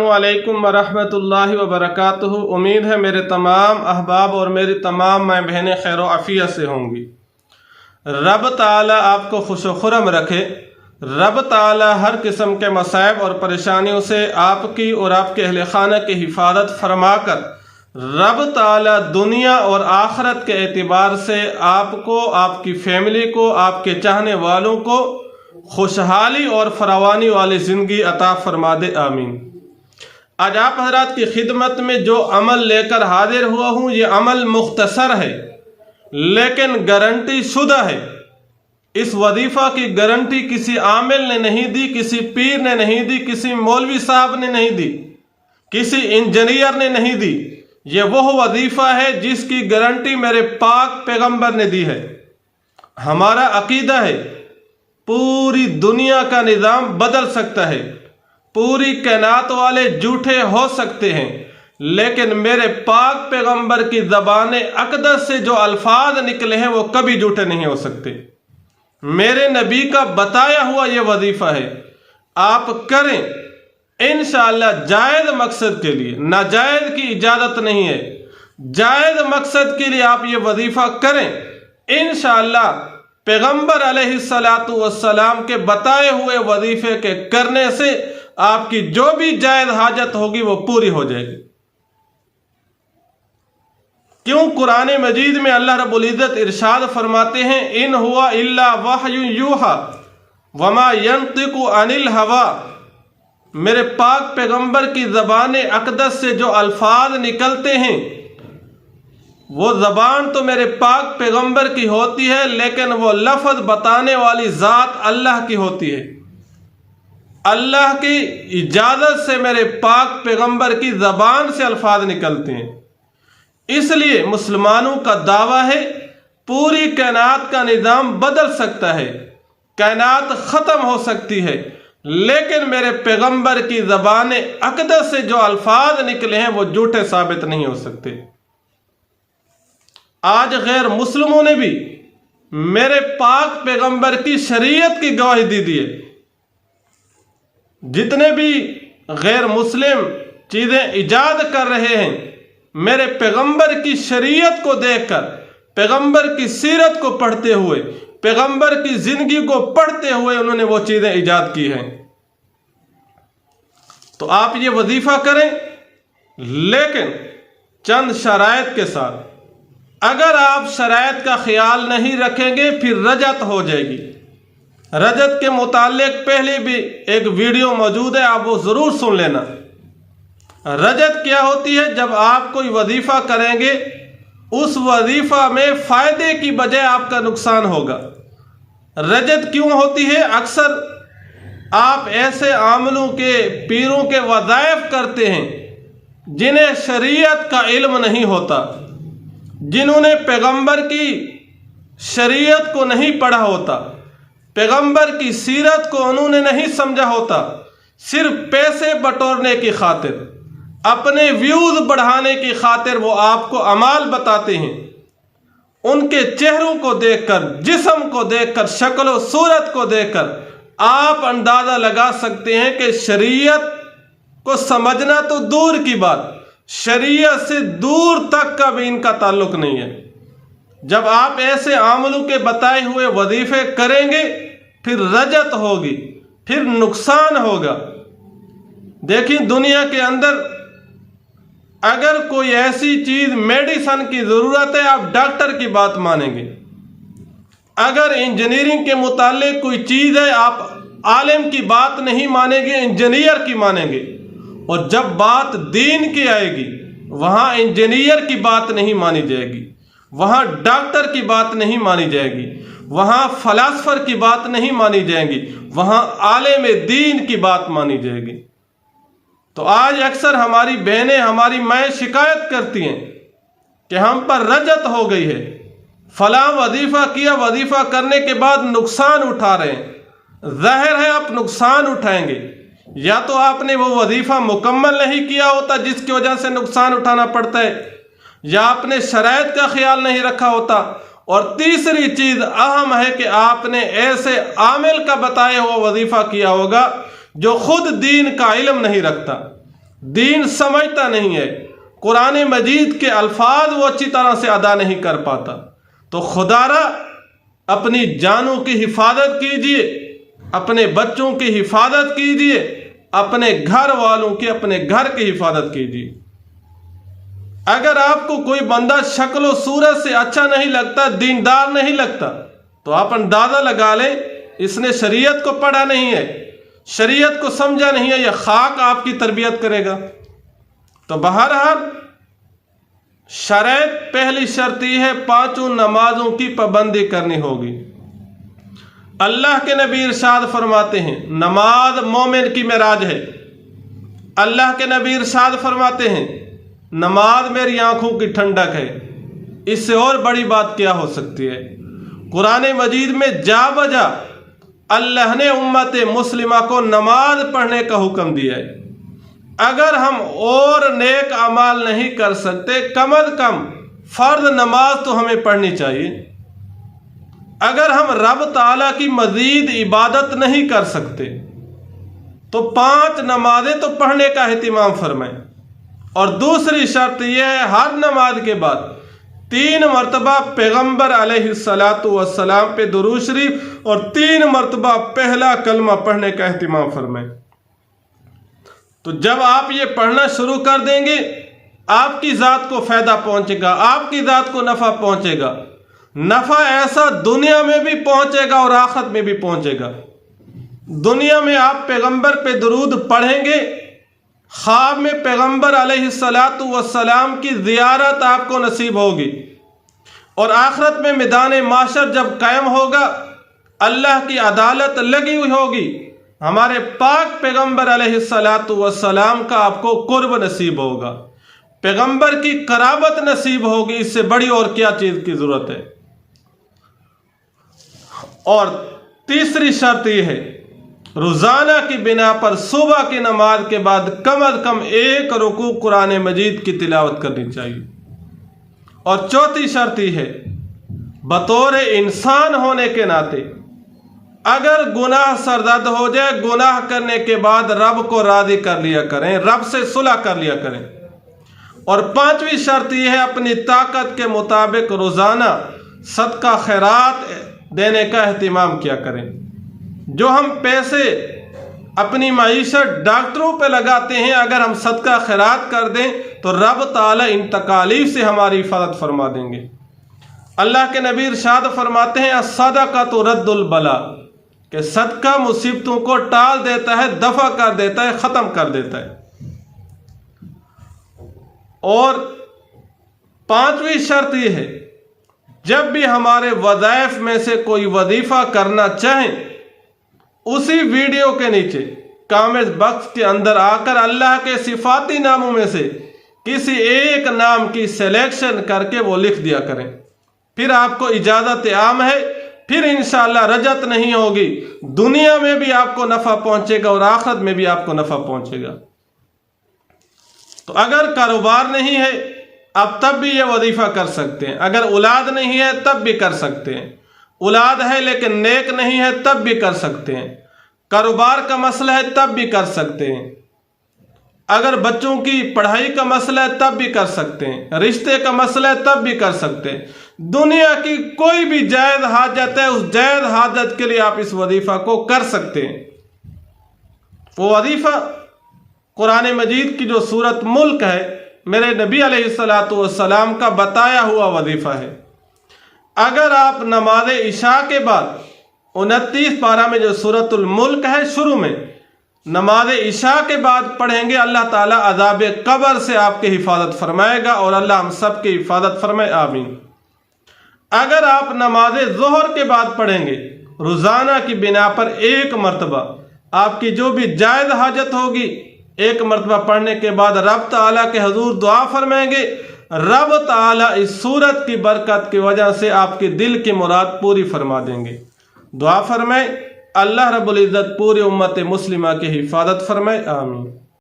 वालेकुम वरहमतुल्लाहि वबरकातुहू। उम्मीद है मेरे तमाम अहबाब और मेरी तमाम माँ बहनें खैर आफियत से होंगी। रब ताला आपको खुश खुरम रखे। रब ताला हर किस्म के मसाइब और परेशानियों से आपकी और आपके अहले खाना की हिफाजत फरमाकर रब ताला दुनिया और आखरत के एतबार से आपको, आपकी फैमिली को, आपके चाहने वालों को खुशहाली और फरावानी वाली ज़िंदगी अता फरमा दे, आमीन। आज आप हजरात की खिदमत में जो अमल लेकर हाजिर हुआ हूँ, ये अमल मुख्तसर है लेकिन गारंटी शुदा है। इस वजीफ़ा की गारंटी किसी आमिल ने नहीं दी, किसी पीर ने नहीं दी, किसी मौलवी साहब ने नहीं दी, किसी इंजीनियर ने नहीं दी। ये वह वजीफ़ा है जिसकी गारंटी मेरे पाक पैगंबर ने दी है। हमारा अकीदा है पूरी दुनिया का निज़ाम बदल सकता है, पूरी कायनात वाले झूठे हो सकते हैं, लेकिन मेरे पाक पैगंबर की ज़बान अक़दस से जो अल्फाज निकले हैं वो कभी झूठे नहीं हो सकते। मेरे नबी का बताया हुआ ये वजीफ़ा है, आप करें इंशाअल्लाह जायज़ मकसद के लिए। नाजायज़ की इजाज़त नहीं है, जायज़ मकसद के लिए आप ये वजीफ़ा करें। इंशाअल्लाह पैगंबर अलैहिस्सलातु वस्सलाम के बताए हुए वजीफ़े के करने से आपकी जो भी जायज़ हाजत होगी वो पूरी हो जाएगी। क्यों? कुरान मजीद में अल्लाह रब्बुल इज़्ज़त इरशाद फरमाते हैं, इन हुआ इल्ला वहयु यूहा वमा यंतिकु अनिल हवा। मेरे पाक पैगंबर की ज़बान अक़दस से जो अल्फाज निकलते हैं वो ज़बान तो मेरे पाक पैगंबर की होती है, लेकिन वो लफ्ज़ बताने वाली ज़ात अल्लाह की होती है। अल्लाह की इजाज़त से मेरे पाक पैगंबर की ज़बान से अल्फाज निकलते हैं। इसलिए मुसलमानों का दावा है पूरी कायनात का निज़ाम बदल सकता है, कायनात ख़त्म हो सकती है, लेकिन मेरे पैगंबर की ज़बान अक़दस से जो अल्फाज निकले हैं वो झूठे साबित नहीं हो सकते। आज गैर मुस्लिमों ने भी मेरे पाक पैगंबर की शरीयत की गवाही दी है। जितने भी गैर मुस्लिम चीज़ें ईजाद कर रहे हैं, मेरे पैगंबर की शरीयत को देखकर, पैगंबर की सीरत को पढ़ते हुए, पैगंबर की ज़िंदगी को पढ़ते हुए उन्होंने वो चीज़ें ईजाद की हैं। तो आप ये वजीफ़ा करें, लेकिन चंद शराइत के साथ। अगर आप शराइत का ख्याल नहीं रखेंगे फिर रजत हो जाएगी। रजत के मुतालिक पहले भी एक वीडियो मौजूद है, आप वो ज़रूर सुन लेना। रजत क्या होती है? जब आप कोई वजीफ़ा करेंगे उस वजीफ़ा में फ़ायदे की बजाय आपका नुकसान होगा। रजत क्यों होती है? अक्सर आप ऐसे आमलों के, पीरों के वज़ाइफ करते हैं जिन्हें शरीयत का इल्म नहीं होता, जिन्होंने पैगंबर की शरीयत को नहीं पढ़ा होता, पैगंबर की सीरत को उन्होंने नहीं समझा होता। सिर्फ पैसे बटोरने की खातिर, अपने व्यूज़ बढ़ाने की खातिर वो आपको अमाल बताते हैं। उनके चेहरों को देखकर, जिस्म को देखकर, शक्ल व सूरत को देखकर आप अंदाज़ा लगा सकते हैं कि शरीयत को समझना तो दूर की बात, शरीयत से दूर तक का भी इनका ताल्लुक नहीं है। जब आप ऐसे आमलों के बताए हुए वजीफे करेंगे फिर रजत होगी, फिर नुकसान होगा। देखिए दुनिया के अंदर अगर कोई ऐसी चीज, मेडिसन की जरूरत है, आप डॉक्टर की बात मानेंगे। अगर इंजीनियरिंग के मुतालिक कोई चीज है, आप आलिम की बात नहीं मानेंगे, इंजीनियर की मानेंगे। और जब बात दीन की आएगी वहाँ इंजीनियर की बात नहीं मानी जाएगी, वहाँ डॉक्टर की बात नहीं मानी जाएगी, वहाँ फलासफर की बात नहीं मानी जाएगी, वहाँ आलिम दीन की बात मानी जाएगी। तो आज अक्सर हमारी बहनें, हमारी माएँ शिकायत करती हैं कि हम पर रजत हो गई है, फलां वजीफ़ा किया, वजीफ़ा करने के बाद नुकसान उठा रहे हैं। ज़ाहिर है आप नुकसान उठाएंगे, या तो आपने वो वजीफ़ा मुकम्मल नहीं किया होता जिसकी वजह से नुकसान उठाना पड़ता है, या आपने शराइत का ख्याल नहीं रखा होता, और तीसरी चीज़ अहम है कि आपने ऐसे आमिल का बताया हुआ वजीफ़ा किया होगा जो खुद दीन का इल्म नहीं रखता। دین سمجھتا نہیں ہے، قرآن مجید کے الفاظ وہ اچھی طرح سے ادا نہیں کر پاتا، تو خدا را اپنی جانوں کی حفاظت کیجیے، اپنے بچوں کی حفاظت کیجیے، اپنے گھر والوں کی، اپنے گھر کی حفاظت کیجیے۔ اگر آپ کو کوئی بندہ شکل و صورت سے اچھا نہیں لگتا، دیندار نہیں لگتا، تو آپ اندازہ لگا لیں اس نے شریعت کو پڑھا نہیں ہے، شریعت کو سمجھا نہیں ہے، یہ خاک آپ کی تربیت کرے گا۔ تو بہرحال شرط، پہلی شرط یہ ہے 5 نمازوں کی پابندی کرنی ہوگی۔ اللہ کے نبی ارشاد فرماتے ہیں نماز مومن کی معراج ہے۔ اللہ کے نبی ارشاد فرماتے ہیں نماز میری آنکھوں کی ٹھنڈک ہے۔ اس سے اور بڑی بات کیا ہو سکتی ہے؟ قرآن مجید میں جا بجا اللہ نے امت مسلمہ کو نماز پڑھنے کا حکم دیا ہے۔ اگر ہم اور نیک اعمال نہیں کر سکتے، کم از کم فرض نماز تو ہمیں پڑھنی چاہیے۔ اگر ہم رب تعالیٰ کی مزید عبادت نہیں کر سکتے تو 5 نمازیں تو پڑھنے کا اہتمام فرمائیں۔ اور دوسری شرط یہ ہے ہر نماز کے بعد 3 مرتبہ پیغمبر علیہ السلام پہ درود شریف اور 3 مرتبہ پہلا کلمہ پڑھنے کا اہتمام فرمائیں۔ تو جب آپ یہ پڑھنا شروع کر دیں گے، آپ کی ذات کو فائدہ پہنچے گا، آپ کی ذات کو نفع پہنچے گا۔ نفع ایسا دنیا میں بھی پہنچے گا اور آخرت میں بھی پہنچے گا۔ دنیا میں آپ پیغمبر پہ درود پڑھیں گے، خواب میں پیغمبر علیہ السلام کی زیارت آپ کو نصیب ہوگی، اور آخرت میں میدان معاشر جب قائم ہوگا، اللہ کی عدالت لگی ہوئی ہوگی، ہمارے پاک پیغمبر علیہ السلام کا آپ کو قرب نصیب ہوگا، پیغمبر کی قرابت نصیب ہوگی۔ اس سے بڑی اور کیا چیز کی ضرورت ہے؟ اور تیسری شرط یہ ہے روزانہ کی بنا پر صبح کی نماز کے بعد کم از کم 1 رکوع قرآن مجید کی تلاوت کرنی چاہیے۔ اور چوتھی شرط یہ ہے بطور انسان ہونے کے ناطے اگر گناہ سرزد ہو جائے، گناہ کرنے کے بعد رب کو راضی کر لیا کریں، رب سے صلح کر لیا کریں۔ اور 5ویں شرط یہ ہے اپنی طاقت کے مطابق روزانہ صدقہ خیرات دینے کا اہتمام کیا کریں۔ جو ہم پیسے اپنی معیشت ڈاکٹروں پہ لگاتے ہیں، اگر ہم صدقہ خیرات کر دیں تو رب تعالیٰ ان تکالیف سے ہماری حفاظت فرما دیں گے۔ اللہ کے نبی ارشاد فرماتے ہیں الصدقۃ رد البلاء، کہ صدقہ مصیبتوں کو ٹال دیتا ہے، دفع کر دیتا ہے، ختم کر دیتا ہے۔ اور 5ویں شرط یہ ہے جب بھی ہمارے وظائف میں سے کوئی وظیفہ کرنا چاہیں، اسی ویڈیو کے نیچے کامنٹ باکس کے اندر آ کر اللہ کے صفاتی ناموں میں سے کسی ایک نام کی سلیکشن کر کے وہ لکھ دیا کریں، پھر آپ کو اجازت عام ہے، پھر انشاءاللہ رجت نہیں ہوگی، دنیا میں بھی آپ کو نفع پہنچے گا اور آخرت میں بھی آپ کو نفع پہنچے گا۔ تو اگر کاروبار نہیں ہے آپ تب بھی یہ وظیفہ کر سکتے ہیں، اگر اولاد نہیں ہے تب بھی کر سکتے ہیں، اولاد ہے لیکن نیک نہیں ہے تب بھی کر سکتے ہیں، کاروبار کا مسئلہ ہے تب بھی کر سکتے ہیں، اگر بچوں کی پڑھائی کا مسئلہ ہے تب بھی کر سکتے ہیں، رشتے کا مسئلہ ہے تب بھی کر سکتے ہیں۔ دنیا کی کوئی بھی جائز حاجت ہے، اس جائز حاجت کے لیے آپ اس وظیفہ کو کر سکتے ہیں۔ وہ وظیفہ قرآن مجید کی جو سورت ملک ہے، میرے نبی علیہ السلام کا بتایا ہوا وظیفہ ہے۔ اگر آپ نماز عشاء کے بعد 29 پارہ میں جو سورت الملک ہے شروع میں نماز عشاء کے بعد پڑھیں گے، اللہ تعالیٰ عذاب قبر سے آپ کی حفاظت فرمائے گا، اور اللہ ہم سب کی حفاظت فرمائے، آمین۔ اگر آپ نماز ظہر کے بعد پڑھیں گے روزانہ کی بنا پر 1 مرتبہ، آپ کی جو بھی جائز حاجت ہوگی 1 مرتبہ پڑھنے کے بعد رب تعالیٰ کے حضور دعا فرمائیں گے، رب تعالیٰ اس سورت کی برکت کی وجہ سے آپ کے دل کی مراد پوری فرما دیں گے۔ دعا فرمائیں، اللہ رب العزت پوری امت مسلمہ کی حفاظت فرمائے، آمین۔